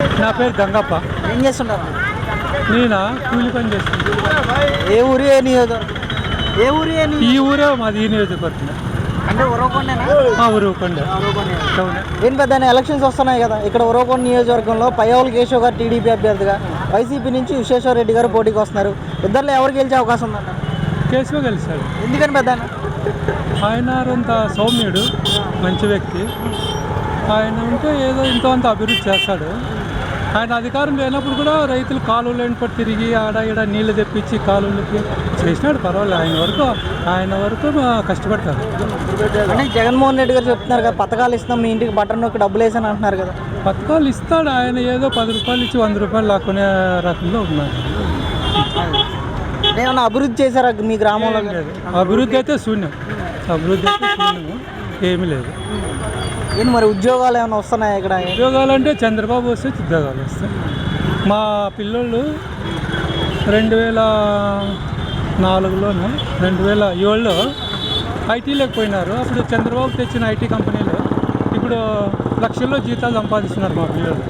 నా పేరు గంగప్ప. ఏం చేస్తుంటారు? నేనా కూలి పని చేస్తాను. ఏ ఊరు, ఏ నియోజకవర్గం? ఏ ఊరు, ఏ ఈ ఊరే మాది, ఈ నియోజకవర్గం. అంటే ఉరవకొండేనా? మా ఊరు కొండ. ఏం పెద్ద ఎలక్షన్స్ వస్తున్నాయి కదా, ఇక్కడ ఉరవకొండ నియోజకవర్గంలో పయ్యావుల కేశవ్ గారు టీడీపీ అభ్యర్థిగా, వైసీపీ నుంచి విశ్వేశ్వర రెడ్డి గారు పోటీకి వస్తున్నారు. ఇద్దరిలో ఎవరు గెలిచే అవకాశం ఉందంట? కేశవ గెలిచాడు. ఎందుకని పెద్ద ఆయన అంత సౌమ్యుడు, మంచి వ్యక్తి. ఆయన ఉంటే ఏదో ఇంతో అంత అభివృద్ధి చేస్తాడు. ఆయన అధికారం లేనప్పుడు కూడా రైతులు కాలువలు వెంటపడి తిరిగి ఆడ ఈడ నీళ్లు తెప్పించి కాలువలకి చేసినాడు. పర్వాలేదు, ఆయన వరకు కష్టపడతారు. అంటే జగన్మోహన్ రెడ్డి గారు చెప్తున్నారు కదా, పథకాలు ఇస్తాం, మీ ఇంటికి బటన్ నొక్కి డబ్బులు వేసాను అంటున్నారు కదా. పథకాలు ఇస్తాడు ఆయన, ఏదో 10 రూపాయలు ఇచ్చి 100 రూపాయలు లాక్కునే రకంలో ఉన్నారు. ఏమన్నా అభివృద్ధి చేశారా మీ గ్రామంలో? అభివృద్ధి అయితే శూన్యం, ఏమీ లేదు. ఏంటి మరి ఉద్యోగాలు ఏమైనా వస్తున్నాయి ఇక్కడ? ఉద్యోగాలు అంటే చంద్రబాబు వస్తే ఉద్యోగాలు వస్తాయి. మా పిల్లోళ్ళు 2004లోనూ 2007లో ఐటీలోకి పోయినారు. అప్పుడు చంద్రబాబు తెచ్చిన ఐటీ కంపెనీలో ఇప్పుడు లక్షల్లో జీతాలు సంపాదిస్తున్నారు మా పిల్లలు.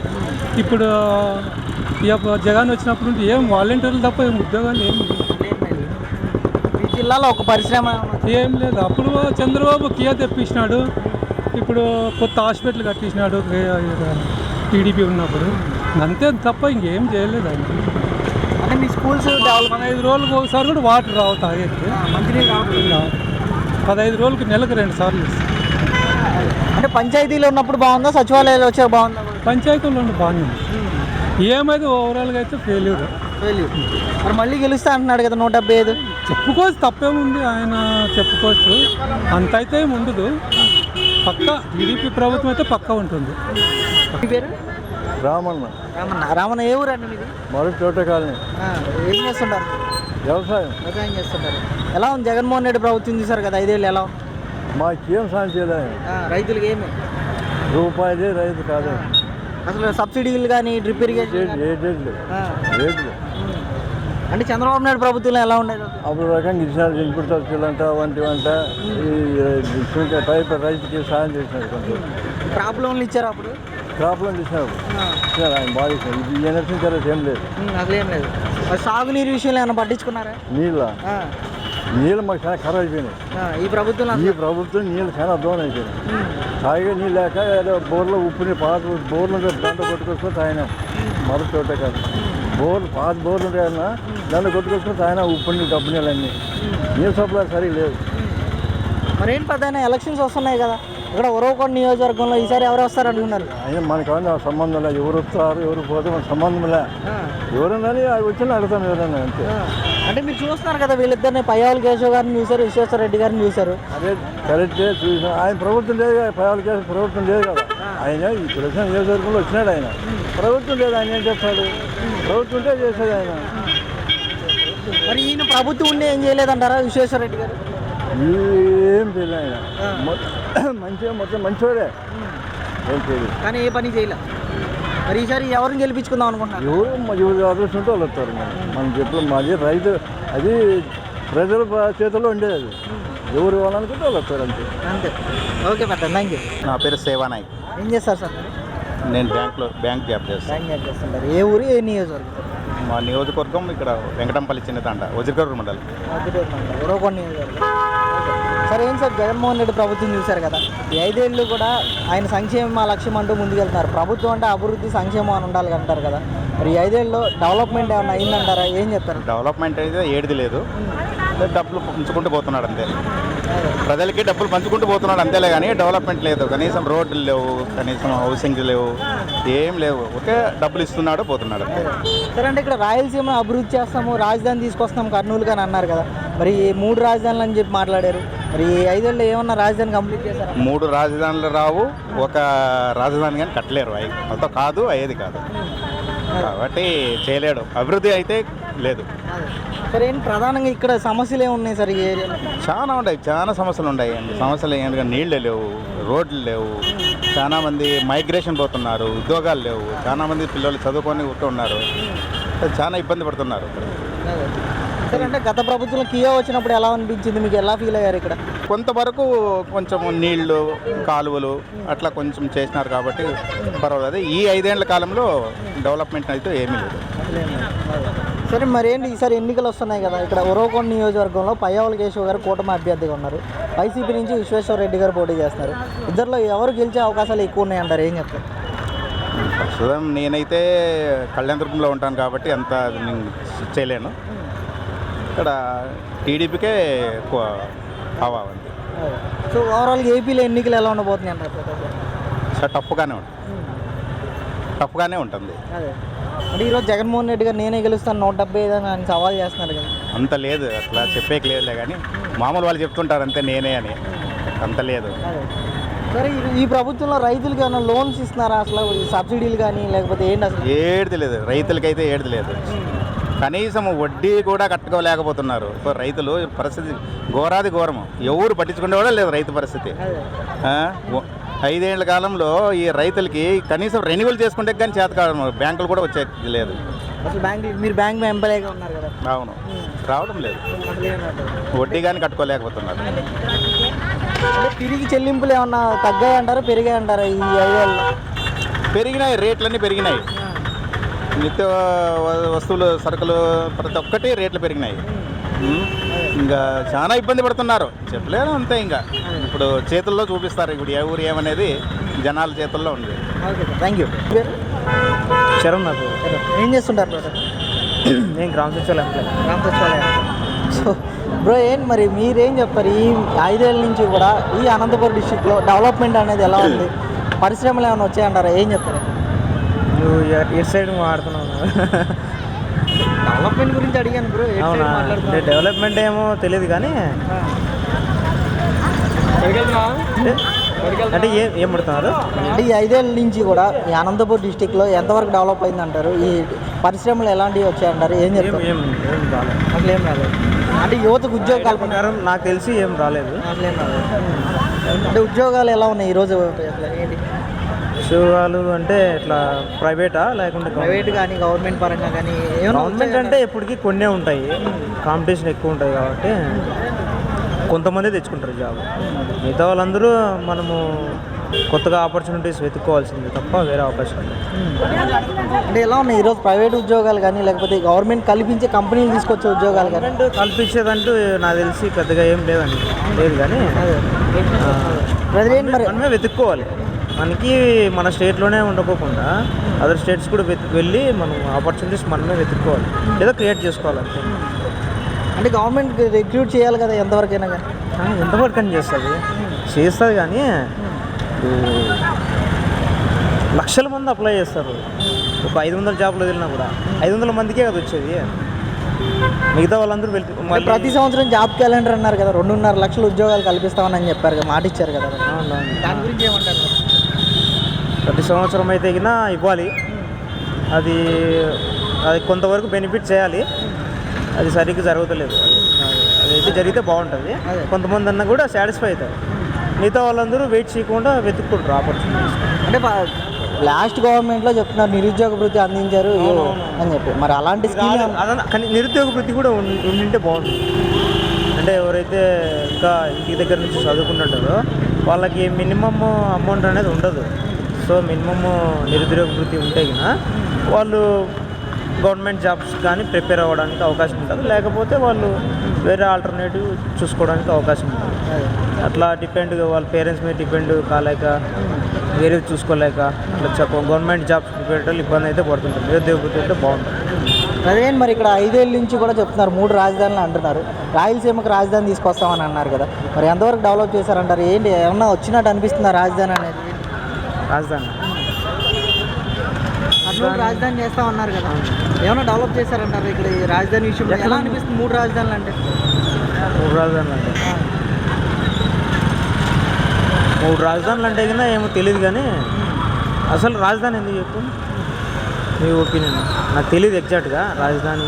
ఇప్పుడు జగన్ వచ్చినప్పుడు ఏం వాలంటీర్లు తప్ప ఏం ఉద్యోగాలు ఏం లేవు. ఈ జిల్లాలో ఒక పరిశ్రమ ఏం లేదు. అప్పుడు చంద్రబాబు కియా తెప్పించినాడు, ఇప్పుడు కొత్త హాస్పిటల్ కట్టించినాడు టీడీపీ ఉన్నప్పుడు. అంతే తప్ప ఇంకేం చేయలేదు ఆయన. అంటే మీ స్కూల్స్ డెవలప్ 15 రోజులకు ఒకసారి కూడా వాటర్ రావు తాగేది. మంచినీళ్ళు రావట్లేదు. 15 రోజులకి నెలకు 2 సార్లు ఇస్తాం. అంటే పంచాయతీలో ఉన్నప్పుడు బాగుందా, సచివాలయాలు వచ్చాక బాగుందా? పంచాయతీలో బాగానే ఉంది. ఏమైతే ఓవరాల్గా అయితే ఫెయిల్యూర్. మరి మళ్ళీ గెలుస్తా అంటున్నాడు కదా 175. చెప్పుకోవచ్చు, తప్పేముంది, ఆయన చెప్పుకోవచ్చు. అంత అయితే ఏమి ఉండదు. పక్క టీడీపీ ప్రభుత్వం అయితే పక్క ఉంటుంది. మీ పేరు? రామన్న. రామన్న ఏ ఊరు అండి మీది? మరి తోట కాలనీ. ఏం చేస్తుంటారు? వ్యవసాయం చేస్తుంటారు. ఎలా ఉంది జగన్మోహన్ రెడ్డి ప్రభుత్వం చూసారు కదా 5 ఏళ్ళు, ఎలా ఉంది? మాకేం సాయం చేయలేదు. రైతులకి ఏమి రూపాయలే రైతు కాదు. అసలు సబ్సిడీలు కానీ డ్రిప్ ఇరిగేషన్ రేట్లు అంటే చంద్రబాబు నాయుడు ప్రభుత్వంలో ఎలా ఉండేది? అప్పుడు రకంగా ఇచ్చినారు, ఇన్పుట్ సబ్సిడీలంట వంటి రైతుకి సాయం చేసినారు. కొంచెం క్రాప్ లోన్లు ఇచ్చారు, అప్పుడు క్రాప్ లోన్ ఇచ్చినారు. ఆయన బాగా ఇచ్చినారు. ఇది ఎనర్జీ తర్వాత ఏం లేదు, అసలు ఏం లేదు. మరి సాగునీరు విషయంలో ఏమైనా పట్టించుకున్నారా? నీళ్ళు మాకు చాలా ఖరాబ్ అయిపోయినాయి. ఈ ప్రభుత్వం నీళ్ళు చాలా దూరం అయిపోయినాయి. తాగే నీళ్ళు లేక ఏదో బోర్లో ఉప్పుని పాత బోర్లు దాంట్లో కొట్టుకొచ్చుకొని తాగినాం. మరో చోట కాదు, పాత బోర్లు ఉంటాయన్నా దాంట్లో కొట్టుకొచ్చుకొని తాగినా ఉప్పుని డబ్బు నీళ్ళన్నీ. నీళ్ళు సప్లై సరిగ్గా లేవు. మరేం పెద్ద ఎలక్షన్స్ వస్తున్నాయి కదా, ఇక్కడ ఉరవకొండ నియోజకవర్గంలో ఈసారి ఎవరు వస్తారు అనుకున్నారు? అయినా మనకు సంబంధం లేదు, ఎవరు వస్తారు ఎవరు పోతే మన సంబంధం లే. ఎవరన్నా వచ్చినా అడుగుతాం ఎవరన్నా, అంతే. అంటే మీరు చూస్తున్నారు కదా, వీళ్ళిద్దరిని పయ్యావుల కేశవ్ గారిని చూశారు, విశ్వేశ్వర రెడ్డి గారిని చూశారు. అదే కరెక్టే చూసాం. ఆయన ప్రభుత్వం లేదు కదా, పయ్యావుల కేశవ్ ప్రభుత్వం లేదు కదా. ఆయన ఈ తెలిసిన నియోజకవర్గంలో వచ్చినాడు. ఆయన ప్రభుత్వం లేదు, ఆయన ఏం చేస్తాడు? ప్రభుత్వం ఉంటే చేసేది ఆయన. మరి ఈయన ప్రభుత్వం ఉండే ఏం చేయలేదంటారా విశ్వేశ్వర రెడ్డి గారు? ఏం చేయలేదు ఆయన. మంచిగా మొత్తం మంచివాడే, ఏం చేయలేదు. కానీ ఏ పని చేయలే. మరి ఈసారి ఎవరిని గెలిపించుకుందాం అనుకుంటున్నారు? ఎవరు అదృష్టం ఉంటే వాళ్ళు వస్తారు. మనం చెప్పడం మాది రైతు, అది ప్రజల చేతుల్లో ఉండేది. అది ఎవరు ఇవ్వాలనుకుంటే వాళ్ళు వస్తారు, అంతే. ఓకే పెద్ద, థ్యాంక్ యూ. నా పేరు సేవానాయక్. ఏం చేస్తారు సార్? నేను బ్యాంక్ జాబ్ చేస్తాను. చేస్తుంటారు. ఏ ఊరు, ఏ నియోజకవర్గం? మా నియోజకవర్గం ఇక్కడ వెంకటంపల్లి చిన్నదండ, వజ్రకరూరు మండలం. ఉరవకొండ నియోజకవర్గం. సరే, ఏం సార్ జగన్మోహన్ రెడ్డి ప్రభుత్వం చూశారు కదా, ఈ 5 ఏళ్ళు కూడా ఆయన సంక్షేమ లక్ష్యం అంటూ ముందుకెళ్తున్నారు. ప్రభుత్వం అంటే అభివృద్ధి, సంక్షేమం అని ఉండాలి అంటారు కదా. మరి 5 ఏళ్ళలో డెవలప్మెంట్ ఏమన్నా అయిందంటారా? ఏం చెప్తారు? డెవలప్మెంట్ అయితే ఏడిది లేదు, డబ్బులు పంచుకుంటూ పోతున్నాడు అంతే. ప్రజలకి డబ్బులు పంచుకుంటూ పోతున్నాడు అంతేలే, కానీ డెవలప్మెంట్ లేదు. కనీసం రోడ్లు లేవు, కనీసం హౌసింగ్ లేవు, ఏం లేవు. ఒకే డబ్బులు ఇస్తున్నాడు, పోతున్నాడు అంతే. సరే, అంటే ఇక్కడ రాయలసీమ అభివృద్ధి చేస్తాము, రాజధాని తీసుకొస్తాం కర్నూలు కానీ అన్నారు కదా, మరి 3 రాజధానులు అని చెప్పి మాట్లాడారు. మరి 5 ఏళ్ళు ఏమన్నా రాజధాని కంప్లీట్ చేశారు? 3 రాజధానులు రావు, ఒక రాజధాని కానీ కట్టలేరు. మొత్తం కాదు, అయ్యేది కాదు. కాబట్టి చేయలేడు. అభివృద్ధి అయితే లేదు. సరే, ఏంటి ప్రధానంగా ఇక్కడ సమస్యలు ఏమున్నాయి సార్ ఈ ఏరియాలో? చాలా ఉన్నాయి, చాలా సమస్యలు ఉన్నాయి. సమస్యలు ఏంటంటే నీళ్ళు లేవు, రోడ్లు లేవు, చాలా మంది మైగ్రేషన్ పోతున్నారు, ఉద్యోగాలు లేవు, చాలా మంది పిల్లలు చదువుకొని ఉన్నారు, చాలా ఇబ్బంది పడుతున్నారు. సరే, అంటే గత ప్రభుత్వంలో కియా వచ్చినప్పుడు ఎలా అనిపించింది మీకు, ఎలా ఫీల్ అయ్యారు ఇక్కడ? కొంతవరకు కొంచెం నీళ్లు కాలువలు అట్లా కొంచెం చేసినారు కాబట్టి పర్వాలేదు. ఈ 5 ఏళ్ల కాలంలో డెవలప్మెంట్ అయితే ఏమీ లేదు. సరే, మరేంటి ఈసారి ఎన్నికలు వస్తున్నాయి కదా, ఇక్కడ ఉరవకొండ నియోజకవర్గంలో పయ్యావుల కేశవ్ గారు కూటమి అభ్యర్థిగా ఉన్నారు, వైసీపీ నుంచి విశ్వేశ్వర రెడ్డి గారు పోటీ చేస్తున్నారు. ఇద్దరిలో ఎవరు గెలిచే అవకాశాలు ఎక్కువ ఉన్నాయంటారు, ఏం చెప్తారు? ప్రస్తుతం నేనైతే కళ్యాణదుర్గంలో ఉంటాను కాబట్టి అంత నేను చేయలేను. ఇక్కడ టీడీపీకే ఎక్కువ హవా ఉంది. సో ఓవరాల్గా ఏపీలో ఎన్నికలు ఎలా ఉండబోతున్నాయి అంటారు? చాలా టఫ్గానే ఉంటుంది. అదే అంటే ఈరోజు జగన్మోహన్ రెడ్డి గారు నేనే గెలుస్తాను 175 అని ఆయన సవాల్ చేస్తున్నారు కదా. అంత లేదు, అట్లా చెప్పేకి లేదులే, కానీ మామూలు వాళ్ళు చెప్తుంటారు అంతే నేనే అని, అంత లేదు. అదే సరే, ఈ ప్రభుత్వంలో రైతులకి ఏమైనా లోన్స్ ఇస్తున్నారా అసలు, సబ్సిడీలు కానీ లేకపోతే ఏంటి అసలు? ఏడిది లేదు, రైతులకైతే ఏడిది లేదు. కనీసం వడ్డీ కూడా కట్టుకోలేకపోతున్నారు. ఇప్పుడు రైతులు పరిస్థితి ఘోరాది ఘోరము, ఎవరు పట్టించుకునే కూడా లేదు రైతు పరిస్థితి. 5 ఏళ్ల కాలంలో ఈ రైతులకి కనీసం రెన్యువల్ చేసుకుంటే కానీ చేత కావడం, బ్యాంకులు కూడా వచ్చేది లేదు. అసలు మీరు బ్యాంక్ ఎంప్లాయీగా ఉన్నారు కదా. అవును, రావడం లేదు, వడ్డీ కానీ కట్టుకోలేకపోతున్నారు. అంటే తిరిగి చెల్లింపులు ఏమన్నా తగ్గాయంటారా పెరిగాయంటారా ఈ 5 ఏళ్ళలో? పెరిగినాయి, రేట్లన్నీ పెరిగినాయి. నిత్య వస్తువులు సరుకులు ప్రతి ఒక్కటి రేట్లు పెరిగినాయి. ఇంకా చాలా ఇబ్బంది పడుతున్నారు, చెప్పలేను అంతే. ఇంకా ఇప్పుడు చేతుల్లో చూపిస్తారు, ఇప్పుడు ఏ ఊరు ఏమనేది జనాల చేతుల్లో ఉంది. Thank you. శరణ్ నాకు. ఏం చేస్తుంటారు బ్రదర్? నేను గ్రామ సచివాలయం గ్రామ సచివాలయం. సో బ్రో, ఏంటి మరి మీరేం చెప్తారు, ఈ 5 ఏళ్ళ నుంచి కూడా ఈ అనంతపురం డిస్ట్రిక్ట్లో డెవలప్మెంట్ అనేది ఎలా ఉంది, పరిశ్రమలు ఏమైనా వచ్చాయంటారా, ఏం చెప్తారు? నువ్వు ఎటు సైడ్ మాట్లాడుతున్నావు? డెవలప్మెంట్ గురించి అడిగాను బ్రో. అవునా, అంటే డెవలప్మెంట్ ఏమో తెలియదు కానీ అంటే ఏం పడుతున్నారు అంటే ఈ 5 ఏళ్ళ నుంచి కూడా ఈ అనంతపురం డిస్టిక్లో ఎంతవరకు డెవలప్ అయింది అంటారు, ఈ పరిశ్రమలు ఎలాంటివి వచ్చాయంటారు, ఏం చెప్తారు? ఏం రాలేదు. అసలు ఏం రాలేదు. అంటే యువతకు ఉద్యోగాలు ప్రకారం నాకు తెలిసి ఏం రాలేదు. అసలు ఏం రాలేదు. అంటే ఉద్యోగాలు ఎలా ఉన్నాయి ఈరోజు? ఏంటి ఉద్యోగాలు అంటే ఇట్లా ప్రైవేటా లేకుంటే ప్రైవేట్ కానీ గవర్నమెంట్ పరంగా కానీ? గవర్నమెంట్ అంటే ఇప్పటికీ కొన్నే ఉంటాయి, కాంపిటీషన్ ఎక్కువ ఉంటుంది కాబట్టి కొంతమంది తెచ్చుకుంటారు జాబ్. మిగతా వాళ్ళందరూ మనము కొత్తగా ఆపర్చునిటీస్ వెతుక్కోవాల్సింది తప్ప వేరే అవకాశం లేదు. అంటే ఎలా ఉన్నాయి ఈరోజు ప్రైవేట్ ఉద్యోగాలు కానీ లేకపోతే గవర్నమెంట్ కల్పించే కంపెనీలు తీసుకొచ్చే ఉద్యోగాలు కానీ? కల్పించేదంటూ నాకు తెలిసి పెద్దగా ఏం లేదు కానీ మనమే వెతుక్కోవాలి. మనకి మన స్టేట్లోనే ఉండకోకుండా అదర్ స్టేట్స్ కూడా వెళ్ళి మనం ఆపర్చునిటీస్ మనమే వెతుక్కోవాలి, ఏదో క్రియేట్ చేసుకోవాలి అంతే. అంటే గవర్నమెంట్ రిక్రూట్ చేయాలి కదా ఎంతవరకైనా కానీ? ఎంతవరకు అని చేస్తుంది కానీ లక్షల మంది అప్లై చేస్తారు. ఒక 500 జాబ్లు వదిలినా కూడా 500 మందికే కదా వచ్చేది, మిగతా వాళ్ళందరూ ప్రతి సంవత్సరం జాబ్ క్యాలెండర్ అన్నారు కదా, 2.5 లక్షల ఉద్యోగాలు కల్పిస్తామని చెప్పారు కదా, మాట ఇచ్చారు కదా, దాని గురించి ఏమంటారు? ప్రతి సంవత్సరం అయితే కింద ఇవ్వాలి, అది కొంతవరకు బెనిఫిట్ చేయాలి, అది సరిగ్గా జరుగుతలేదు. అదైతే జరిగితే బాగుంటుంది, కొంతమంది అన్నా కూడా సాటిస్ఫై అవుతారు, మిగతా వాళ్ళందరూ వెయిట్ చేయకుండా వెతుక్కుంటారు ఆపర్చునిటీస్. అంటే లాస్ట్ గవర్నమెంట్లో చెప్తున్నారు నిరుద్యోగ వృత్తి అందించారు అని చెప్పి, మరి అలాంటి స్కీమ్ కానీ నిరుద్యోగ వృత్తి కూడా ఉండింటే బాగుంటుంది. అంటే ఎవరైతే ఇంకా ఇంటి దగ్గర నుంచి చదువుకుంటుంటారో వాళ్ళకి మినిమమ్ అమౌంట్ అనేది ఉండదు. సో మినిమమ్ నిరుద్యోగ వృత్తి ఉంటే కన్నా వాళ్ళు గవర్నమెంట్ జాబ్స్ కానీ ప్రిపేర్ అవ్వడానికి అవకాశం ఉంటుంది, లేకపోతే వాళ్ళు వేరే ఆల్టర్నేటివ్ చూసుకోవడానికి అవకాశం ఉంటుంది. అట్లా వాళ్ళ పేరెంట్స్ మీద డిపెండ్ కాలేక వేరేది చూసుకోలేక అట్లా గవర్నమెంట్ జాబ్స్ ప్రిపేర్ ఇబ్బంది అయితే పడుతుంటుంది. నిరుద్యోగ వృత్తి అయితే బాగుంటుంది. అదే మరి ఇక్కడ 5 ఏళ్ళ నుంచి కూడా చెప్తున్నారు 3 రాజధానులు అంటున్నారు, రాయలసీమకు రాజధాని తీసుకొస్తామని అన్నారు కదా, మరి ఎంతవరకు డెవలప్ చేశారంటారు, ఏంటి ఏమన్నా వచ్చినట్టు అనిపిస్తుందా రాజధాని అనేది? రాజధాని రాజధాని చేస్తామన్నారు కదా, ఏమైనా డెవలప్ చేశారంటారు ఇక్కడ ఈ రాజధాని విషయం? ఎలా అనిపిస్తుంది 3 రాజధానులు అంటే? 3 రాజధానులు అంటే కన్నా ఏమో తెలియదు కానీ అసలు రాజధాని ఎందుకు చెప్పు, మీ ఒపీనియన్? నాకు తెలియదు ఎగ్జాక్ట్గా రాజధాని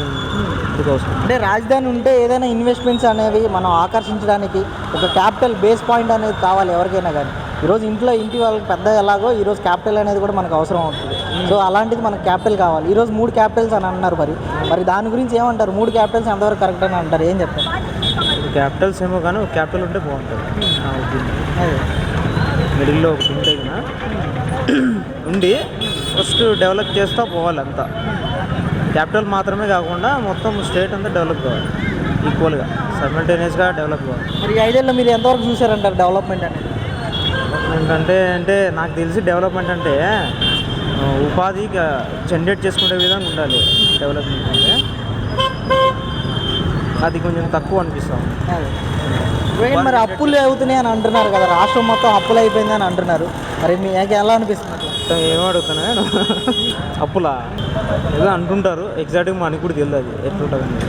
ఎందుకు అవసరం. అంటే రాజధాని ఉంటే ఏదైనా ఇన్వెస్ట్మెంట్స్ అనేవి మనం ఆకర్షించడానికి ఒక క్యాపిటల్ బేస్ పాయింట్ అనేది కావాలి ఎవరికైనా కానీ. ఈరోజు ఇంటి వాళ్ళకి పెద్ద ఎలాగో ఈరోజు క్యాపిటల్ అనేది కూడా మనకు అవసరం అవుతుంది. సో అలాంటిది మనకు క్యాపిటల్ కావాలి. ఈరోజు 3 క్యాపిటల్స్ అని అన్నారు. మరి దాని గురించి ఏమంటారు? 3 క్యాపిటల్స్ ఎంతవరకు కరెక్ట్ అని అంటారు? ఏం చెప్తారు? క్యాపిటల్స్ ఏమో కానీ ఒక క్యాపిటల్ ఉంటే బాగుంటుంది నా ఒపీనియన్. మిడిల్లో ఒకటి ఉంటే కదా ఉండి ఫస్ట్ డెవలప్ చేస్తూ పోవాలి అంతా. క్యాపిటల్ మాత్రమే కాకుండా మొత్తం స్టేట్ అంతా డెవలప్ కావాలి, ఈక్వల్గా సైమల్టేనియస్గా డెవలప్ కావాలి. మరి 5 ఏళ్ళలో మీరు ఎంతవరకు చూసారంటారు డెవలప్మెంట్ అనేది? అంటే నాకు తెలిసి డెవలప్మెంట్ అంటే ఉపాధి జనరేట్ చేసుకునే విధంగా ఉండాలి. డెవలప్మెంట్ అంటే అది కొంచెం తక్కువ అనిపిస్తాం. మరి అప్పులు అవుతున్నాయి అని అంటున్నారు కదా, రాష్ట్రం మొత్తం అప్పులు అయిపోయింది అని అంటున్నారు. మరి మీకు ఎలా అనిపిస్తుంది? ఏమడుగుతున్నా అప్పులా ఏదో అంటుంటారు, ఎగ్జాక్ట్గా మనకి కూడా తెలియదు అది ఎట్లుంటుంది.